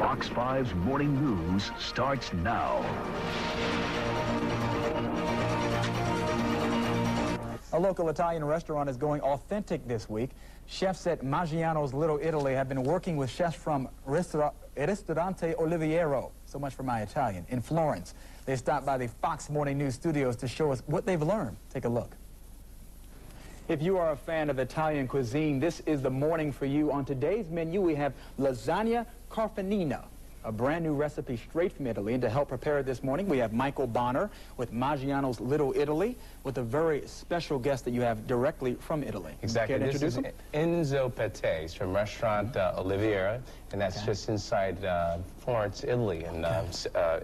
Fox 5's Morning News starts now. A local Italian restaurant is going authentic this week. Chefs at Maggiano's Little Italy have been working with chefs from Ristorante Oliviero, so much for my Italian, in Florence. They stopped by the Fox Morning News studios to show us what they've learned. Take a look. If you are a fan of Italian cuisine, this is the morning for you. On today's menu, we have lasagna carfanina, a brand new recipe straight from Italy. And to help prepare it this morning, we have Michael Bonner with Maggiano's Little Italy, with a very special guest that you have directly from Italy. Exactly. This is Enzo Pettè. He's from restaurant Oliviera, and that's just inside Florence, Italy, in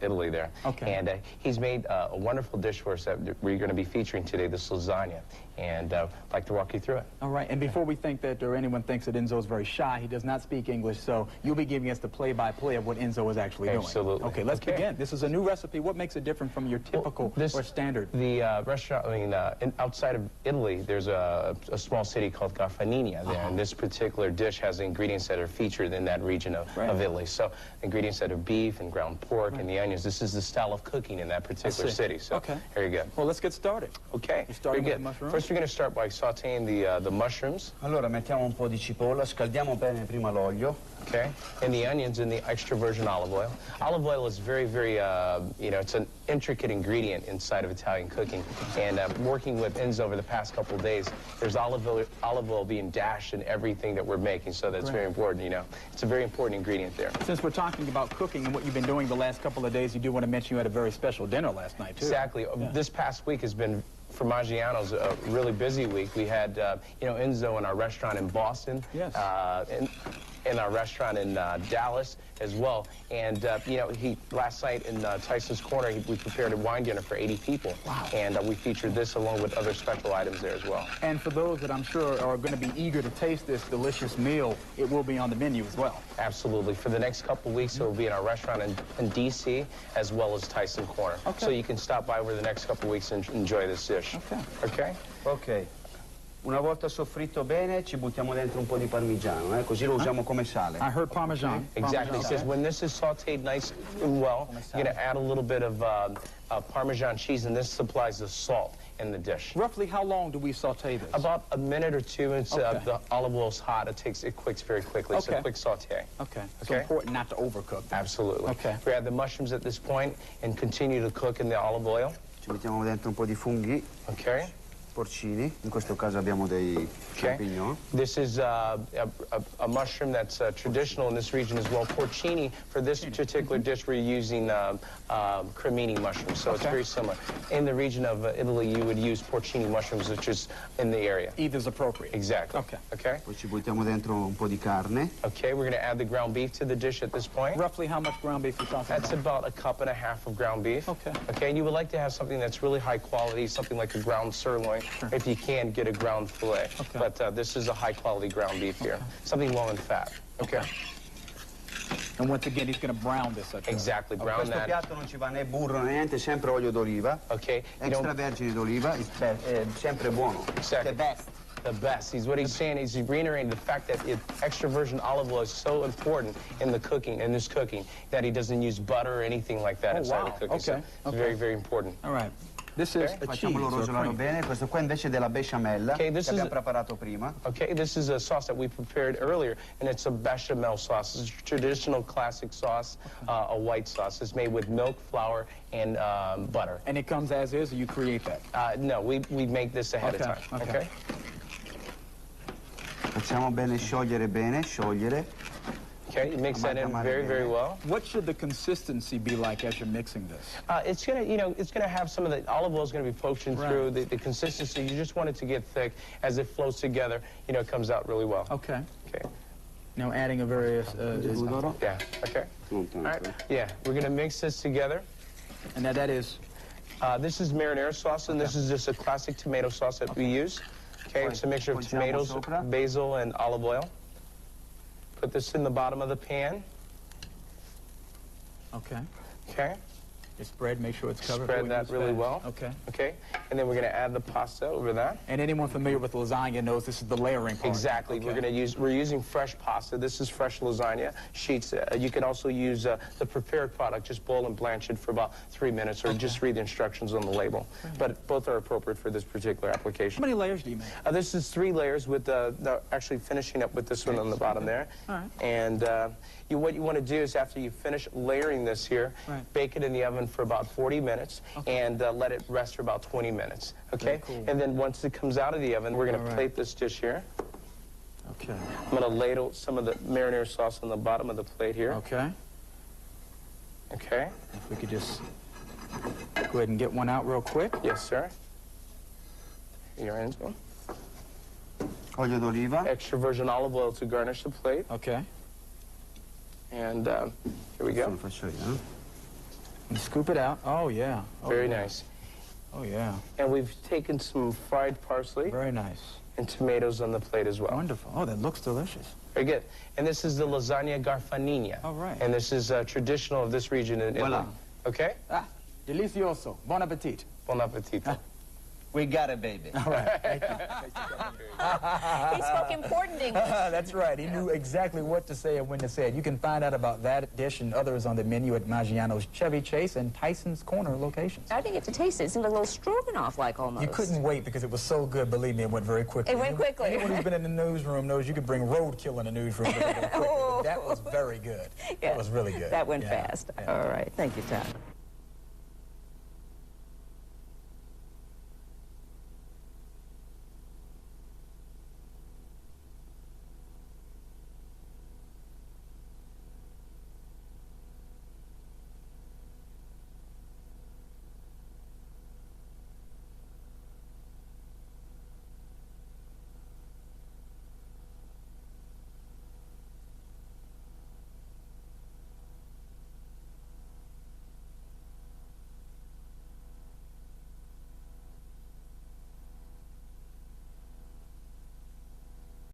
Italy there. And he's made a wonderful dish for us that we're going to be featuring today, this lasagna. And I'd like to walk you through it. All right. And before we think that, or anyone thinks that Enzo is very shy, he does not speak English, so you'll be giving us the play-by-play of what Enzo is actually doing. Absolutely. Okay, let's begin. This is a new recipe. What makes it different from your typical or standard? The restaurant, outside of Italy, there's a small city called Garfagnina there, and this particular dish has ingredients that are featured in that region of Italy. So ingredients that are beef and ground pork and the onions. This is the style of cooking in that particular city. So here you go. Well, let's get started. Okay. Very good. First, we're going to start by sautéing the mushrooms. Allora mettiamo un po' di cipolla, scaldiamo bene prima l'olio. Okay, and the onions in the extra virgin olive oil. Olive oil is very, it's an intricate ingredient inside of Italian cooking. And working with Enzo over the past couple of days, there's olive oil being dashed in everything that we're making, so that's very important, It's a very important ingredient there. Since we're talking about cooking and what you've been doing the last couple of days, you do want to mention you had a very special dinner last night, too. Exactly. This past week has been, for Maggiano's, a really busy week. We had, Enzo in our restaurant in Boston. Yes. In our restaurant in Dallas as well. And, last night in Tyson's Corner, we prepared a wine dinner for 80 people. Wow. And we featured this along with other special items there as well. And for those that I'm sure are going to be eager to taste this delicious meal, it will be on the menu as well. Absolutely. For the next couple of weeks, it will be in our restaurant in D.C. as well as Tyson Corner. Okay. So you can stop by over the next couple of weeks and enjoy this dish. Okay. Okay? Ok. Una volta soffritto bene, ci buttiamo dentro un po' di parmigiano, così lo usiamo come sale. I heard Parmesan. Exactly. It says when this is sauteed nice and well, you're going to add a little bit of Parmesan cheese, and this supplies the salt in the dish. Roughly how long do we saute this? About a minute or two. And the olive oil's hot. It cooks very quickly. It's a quick saute. Okay. It's important not to overcook. Absolutely. Okay. We add the mushrooms at this point and continue to cook in the olive oil. Ci mettiamo dentro un po' di funghi. Okay. Porcini, in questo caso abbiamo dei champignon. This is a mushroom that's traditional in this region as well. Porcini, for this particular dish, we're using cremini mushrooms, so it's very similar. In the region of Italy, you would use porcini mushrooms, which is in the area. Either's appropriate. Exactly. Okay. Poi ci buttiamo dentro un po' di carne. Okay, we're going to add the ground beef to the dish at this point. Roughly how much ground beef are we talking That's about a cup and a half of ground beef. Okay. Okay, and you would like to have something that's really high quality, something like a ground sirloin. Sure. If you can, get a ground filet. Okay. But this is a high-quality ground beef here. Something low in fat. Okay. And once again, he's going to brown this. Exactly. Brown Questo that. piatto non ci va né burro né niente, sempre olio d'oliva. Okay. Extravergine d'oliva, è sempre buono. Exactly. The best. The best. What he's saying is he's reiterating the fact that extra virgin olive oil is so important in the cooking, that he doesn't use butter or anything like that inside the cooking. Okay. So it's very, very important. All right. This is a cheese Facciamolo rosolare bene. Questo qua invece è della besciamella che abbiamo preparato prima. Okay, this is a sauce that we prepared earlier, and it's a bechamel sauce. It's a traditional classic sauce, a white sauce. It's made with milk, flour, and butter. And it comes as is, or you create that? No, we make this ahead of time. Okay. Facciamo bene sciogliere sciogliere. Okay, you mix that in very, very well. What should the consistency be like as you're mixing this? It's gonna have some of the olive oil is gonna be poaching through the consistency. You just want it to get thick as it flows together. It comes out really well. Okay. Okay. Now adding a various. Yeah. Okay. All right. Yeah, we're gonna mix this together. And now that is. This is marinara sauce, and this is just a classic tomato sauce that we use. Okay, it's a mixture of tomatoes, basil, and olive oil. Put this in the bottom of the pan. Okay. Okay. Just spread, make sure it's covered. Spread before you that use really fast. well. Okay. Okay, and then we're going to add the pasta over that. And anyone familiar with lasagna knows this is the layering part. Exactly. Okay. We're using fresh pasta. This is fresh lasagna sheets. You can also use the prepared product. Just boil and blanch it for about 3 minutes, or just read the instructions on the label. But both are appropriate for this particular application. How many layers do you make? This is 3 layers with actually finishing up with this one on the bottom there. All right. And what you want to do is after you finish layering this here, bake it in the oven for about 40 minutes and let it rest for about 20 minutes. Okay? Cool. And then once it comes out of the oven, we're going to plate this dish here. Okay. I'm going to ladle some of the marinara sauce on the bottom of the plate here. Okay. Okay. If we could just go ahead and get one out real quick. Yes, sir. Your Enzo. Olio d'oliva. Extra virgin olive oil to garnish the plate. Okay. And here we go. Lo faccio io, eh? And scoop it out. Oh, yeah. Oh, Very yeah. nice. Oh, yeah. And we've taken some fried parsley Very nice. and tomatoes on the plate as well. Wonderful. Oh, that looks delicious. Very good. And this is the lasagna garfanina. All right. And this is traditional of this region in Italy. Voilà. Okay? Ah, delicioso. Bon appetit. Bon appetito. We got it, baby. All right. He spoke important English. That's right. He knew exactly what to say and when to say it. You can find out about that dish and others on the menu at Maggiano's Chevy Chase and Tyson's Corner locations. I didn't get to taste it. It seemed a little stroganoff-like almost. You couldn't wait because it was so good. Believe me, it went very quickly. It went quickly. Anyone who's been in the newsroom knows you could bring roadkill in the newsroom. But that was very good. Yeah, That was really good. That went Yeah. fast. Yeah. All right. Thank you, Tom.